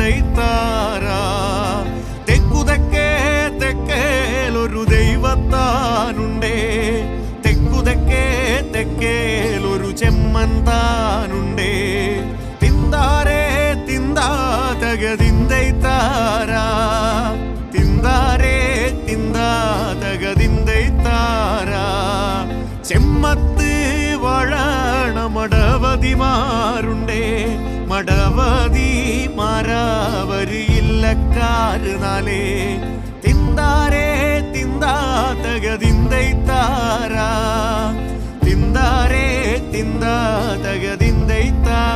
തിന്തൈത്താര തെക്കുതെക്കേ തെക്കേലൊരു ദൈവത്താനുണ്ടേ തെക്കുതെക്കേ തെക്കേലൊരു Chemman താനുണ്ടേ തിന്താരേ തിന്താ തകതിന്തൈത്താര തിന്താരേ തിന്താ തകതിന്തൈത്താര ചെമ്മത്ത് വഴണ മടവതിമാരുണ്ടേ മടവതി മാരാവരിയില്ലക്കാരുനാലേ തിന്താരേ തിന്താ തകതിന്തൈത്താര തിന്താരേ തിന്താ തകതിന്തൈത്താര